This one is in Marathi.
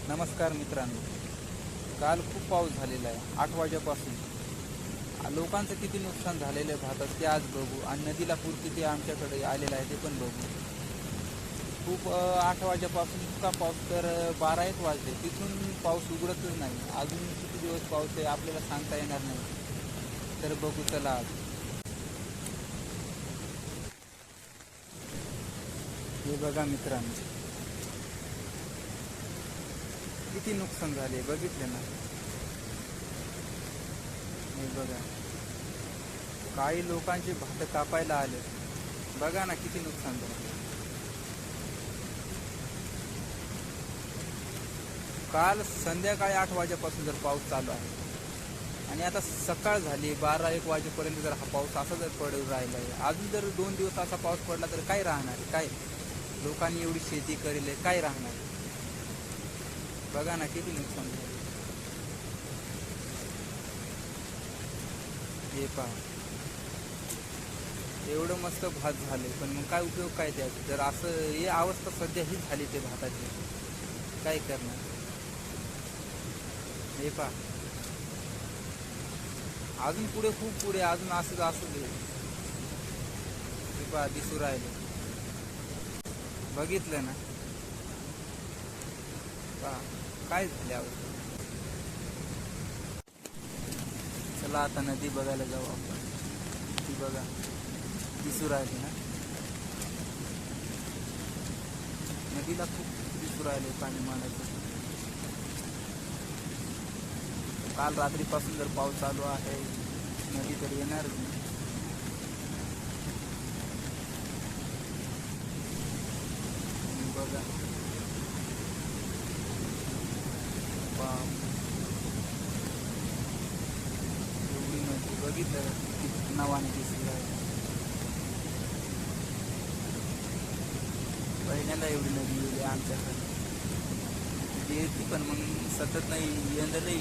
नमस्कार मित्रांनो. काल खूप पाऊस झालेला आहे 8 वाजेपासून. लोकांचं किती नुकसान झालेलं आहे भातात ते आज बघू, आणि नदीला पूर किती आमच्याकडे आलेला आहे ते पण बघू. खूप 8 वाजेपासून इतका पाऊस तर 12-1 वाजले, तिथून पाऊस उघडतच नाही. अजून किती दिवस पाऊस आहे आपल्याला सांगता येणार नाही. तर बघू चला आज. हे बघा मित्रांनो, किती नुकसान झाले बघितले ना. हे बघा, काही लोकांचे भात कापायला आले. बघा ना किती नुकसान झालं. काल संध्याकाळी 8 वाजेपासून जर पाऊस चालू आहे आणि आता सकाळ झाली 12-1 वाजेपर्यंत जर हा पाऊस असा जर पडून राहिला आहे, अजून जर 2 दिवस असा पाऊस पडला तर काय राहणार आहे? काय लोकांनी एवढी शेती करेल, काय राहणार आहे? बघा ना किती नुकसान झालं. हे पहा, एवढं मस्त भात झाले, पण मग काय उपयोग काय त्याचा? जर असं ही अवस्था सध्या ही झाली ते भाताची, काय करणार? हे पहा, अजून पुढे खूप पुढे अजून असंच असू दे. हे पहा दिसू राहिले, बघितलं ना. पहा काय झाले अवस्था. चला आता नदी बघायला जाऊ आपण. ती बघा दिसू राहिली ना, नदीला खूप दिसू राहिले पाणी मानाचं. काल रात्रीपासून जर पाऊस चालू आहे, नदी तर येणार नाही. बघा बाप, एवढी नदी बघितलं किती नवाने दिसली आहे. पहिल्यांदा एवढी नदी येते आमच्याकडे. येते पण मग सतत नाही, यंदा नाही